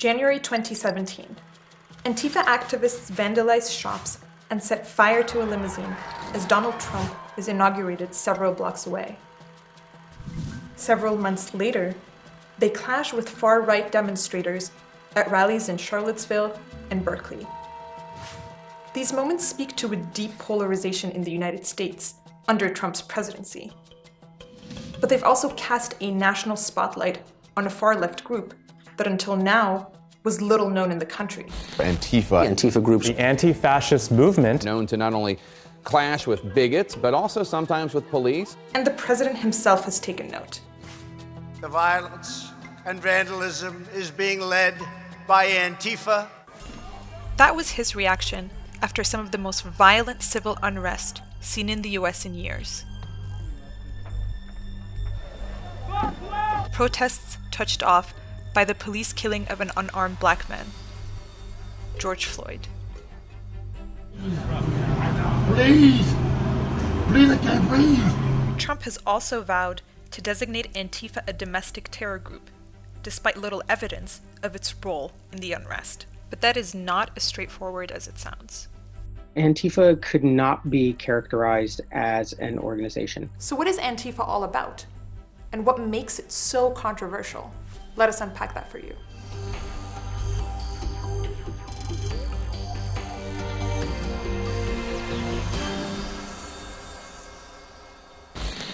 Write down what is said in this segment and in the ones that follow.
January 2017. Antifa activists vandalized shops and set fire to a limousine as Donald Trump is inaugurated several blocks away. Several months later, they clash with far-right demonstrators at rallies in Charlottesville and Berkeley. These moments speak to a deep polarization in the United States under Trump's presidency. But they've also cast a national spotlight on a far-left group that until now was little known in the country. Antifa groups. The anti-fascist movement. Known to not only clash with bigots, but also sometimes with police. And the president himself has taken note. The violence and vandalism is being led by Antifa. That was his reaction after some of the most violent civil unrest seen in the US in years. Protests touched off by the police killing of an unarmed black man, George Floyd. Please, I can't breathe. Trump has also vowed to designate Antifa a domestic terror group, despite little evidence of its role in the unrest. But that is not as straightforward as it sounds. Antifa could not be characterized as an organization. So what is Antifa all about? And what makes it so controversial? Let us unpack that for you.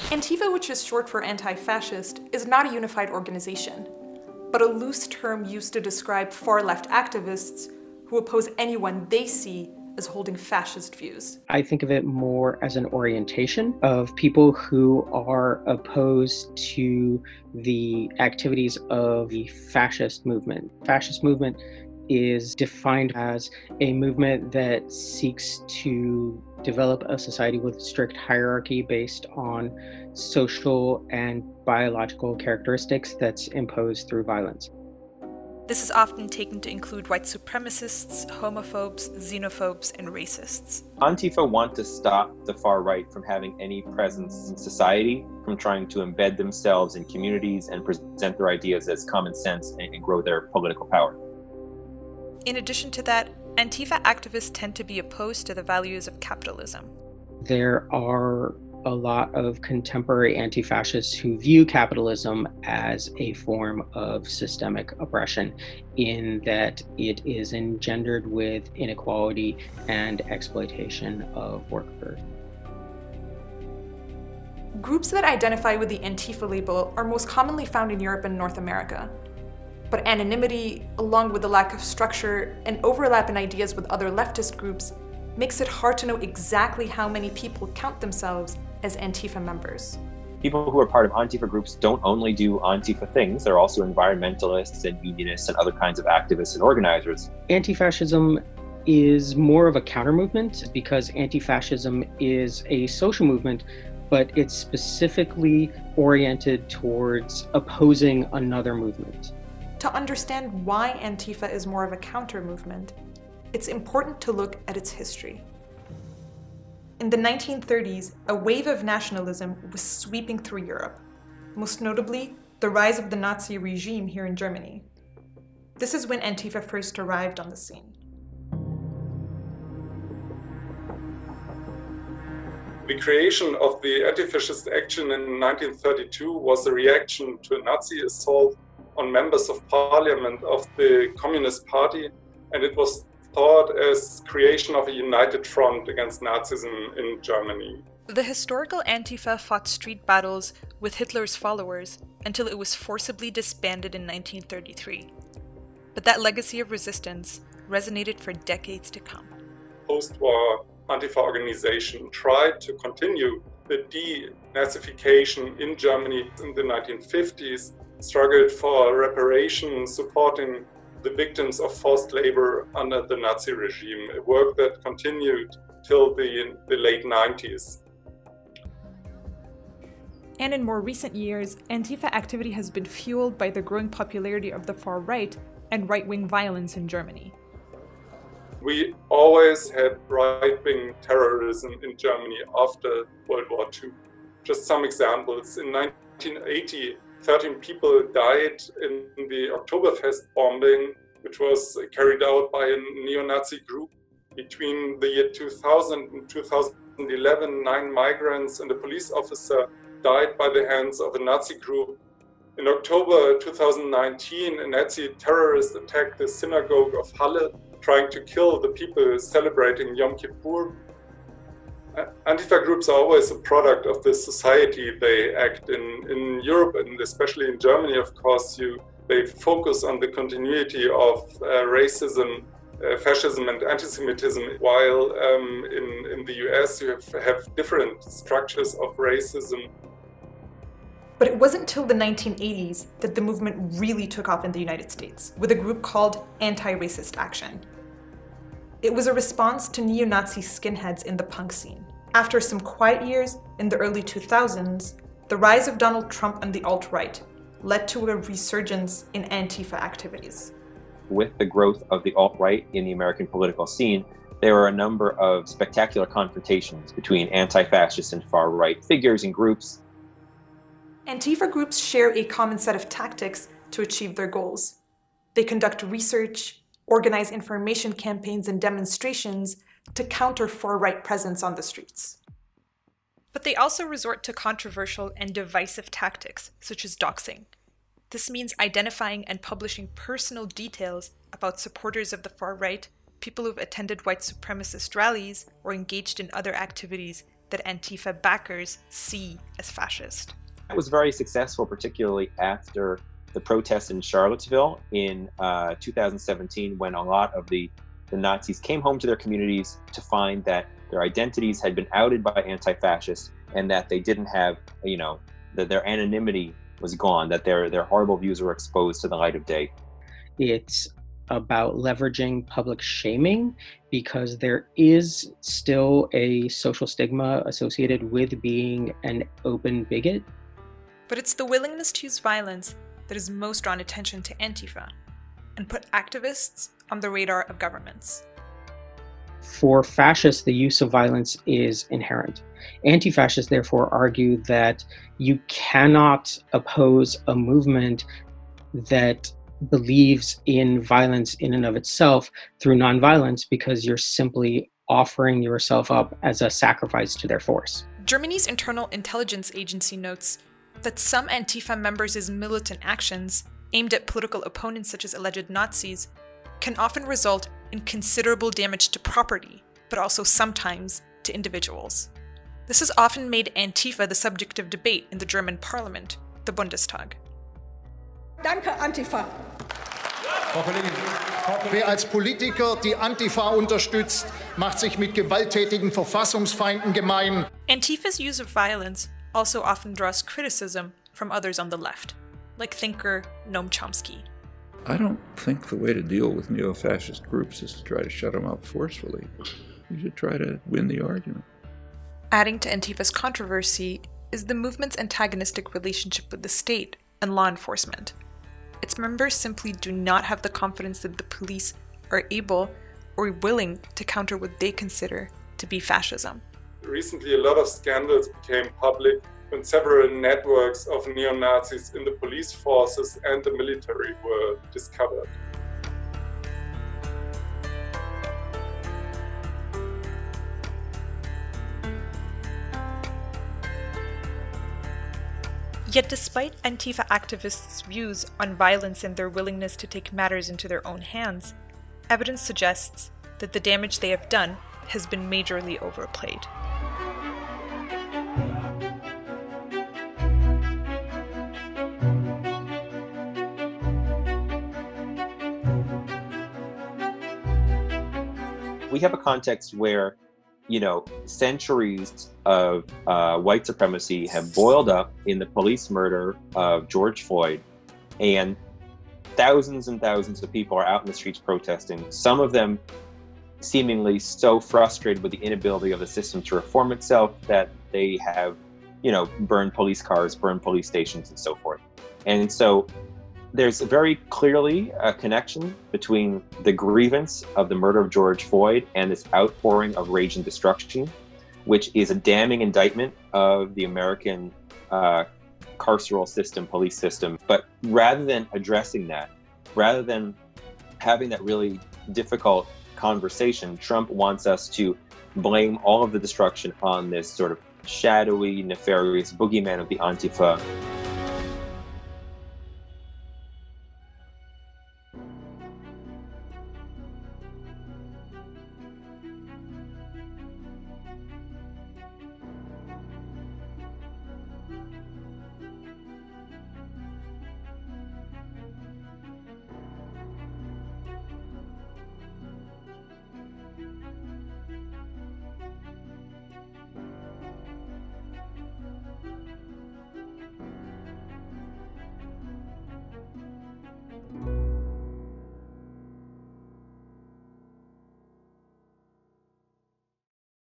Antifa, which is short for anti-fascist, is not a unified organization, but a loose term used to describe far-left activists who oppose anyone they see as holding fascist views. I think of it more as an orientation of people who are opposed to the activities of the fascist movement. Fascist movement is defined as a movement that seeks to develop a society with strict hierarchy based on social and biological characteristics that's imposed through violence. This is often taken to include white supremacists, homophobes, xenophobes, and racists. Antifa want to stop the far right from having any presence in society, from trying to embed themselves in communities and present their ideas as common sense and grow their political power. In addition to that, Antifa activists tend to be opposed to the values of capitalism. There are a lot of contemporary anti-fascists who view capitalism as a form of systemic oppression, in that it is engendered with inequality and exploitation of workers. Groups that identify with the Antifa label are most commonly found in Europe and North America. But anonymity, along with the lack of structure and overlap in ideas with other leftist groups, makes it hard to know exactly how many people count themselves as Antifa members. People who are part of Antifa groups don't only do Antifa things, they're also environmentalists and unionists and other kinds of activists and organizers. Anti-fascism is more of a counter-movement because anti-fascism is a social movement, but it's specifically oriented towards opposing another movement. To understand why Antifa is more of a counter-movement, it's important to look at its history. In the 1930s, a wave of nationalism was sweeping through Europe, most notably the rise of the Nazi regime here in Germany. This is when Antifa first arrived on the scene. The creation of the anti-fascist action in 1932 was a reaction to a Nazi assault on members of parliament of the Communist Party, and it was thought as creation of a united front against Nazism in Germany. The historical Antifa fought street battles with Hitler's followers until it was forcibly disbanded in 1933. But that legacy of resistance resonated for decades to come. Post-war Antifa organization tried to continue the denazification in Germany in the 1950s, struggled for reparation, supporting the victims of forced labor under the Nazi regime, a work that continued till the late 90s. And in more recent years, Antifa activity has been fueled by the growing popularity of the far right and right-wing violence in Germany. We always had right-wing terrorism in Germany after World War II. Just some examples. In 1980, 13 people died in the Oktoberfest bombing which was carried out by a neo-Nazi group. Between the year 2000 and 2011, 9 migrants and a police officer died by the hands of a Nazi group. In October 2019, a Nazi terrorist attacked the synagogue of Halle, trying to kill the people celebrating Yom Kippur. Antifa groups are always a product of the society they act in. In Europe, and especially in Germany, of course, they focus on the continuity of racism, fascism and anti-Semitism, while in the US you have different structures of racism. But it wasn't until the 1980s that the movement really took off in the United States, with a group called Anti-Racist Action. It was a response to neo-Nazi skinheads in the punk scene. After some quiet years in the early 2000s, the rise of Donald Trump and the alt-right led to a resurgence in Antifa activities. With the growth of the alt-right in the American political scene, there were a number of spectacular confrontations between anti-fascist and far-right figures and groups. Antifa groups share a common set of tactics to achieve their goals. They conduct research, organize information campaigns and demonstrations to counter far-right presence on the streets. But they also resort to controversial and divisive tactics, such as doxing. This means identifying and publishing personal details about supporters of the far right, people who've attended white supremacist rallies, or engaged in other activities that Antifa backers see as fascist. It was very successful, particularly after the protests in Charlottesville in 2017, when a lot of the Nazis came home to their communities to find that their identities had been outed by anti-fascists and that they didn't have, that their anonymity was gone, that their horrible views were exposed to the light of day. It's about leveraging public shaming because there is still a social stigma associated with being an open bigot. But it's the willingness to use violence that has most drawn attention to Antifa and put activists on the radar of governments. For fascists, the use of violence is inherent. Anti-fascists therefore argue that you cannot oppose a movement that believes in violence in and of itself through nonviolence because you're simply offering yourself up as a sacrifice to their force. Germany's Internal Intelligence Agency notes that some Antifa members' militant actions aimed at political opponents such as alleged Nazis can often result in considerable damage to property, but also sometimes to individuals. This has often made Antifa the subject of debate in the German parliament, the Bundestag. Danke, Antifa. Wer als Politiker die Antifa unterstützt, macht sich mit gewalttätigen Verfassungsfeinden gemein. Antifa's use of violence also often draws criticism from others on the left, like thinker Noam Chomsky. I don't think the way to deal with neo-fascist groups is to try to shut them up forcefully. You should try to win the argument. Adding to Antifa's controversy is the movement's antagonistic relationship with the state and law enforcement. Its members simply do not have the confidence that the police are able or willing to counter what they consider to be fascism. Recently, a lot of scandals became public when several networks of neo-Nazis in the police forces and the military were discovered. Yet despite Antifa activists' views on violence and their willingness to take matters into their own hands, evidence suggests that the damage they have done has been majorly overplayed. We have a context where, centuries of white supremacy have boiled up in the police murder of George Floyd, and thousands and thousands of people are out in the streets protesting, some of them seemingly so frustrated with the inability of the system to reform itself that they have, burned police cars, burned police stations, and so forth. And so there's very clearly a connection between the grievance of the murder of George Floyd and this outpouring of rage and destruction, which is a damning indictment of the American carceral system, police system. But rather than addressing that, rather than having that really difficult conversation, Trump wants us to blame all of the destruction on this sort of shadowy, nefarious boogeyman of the Antifa.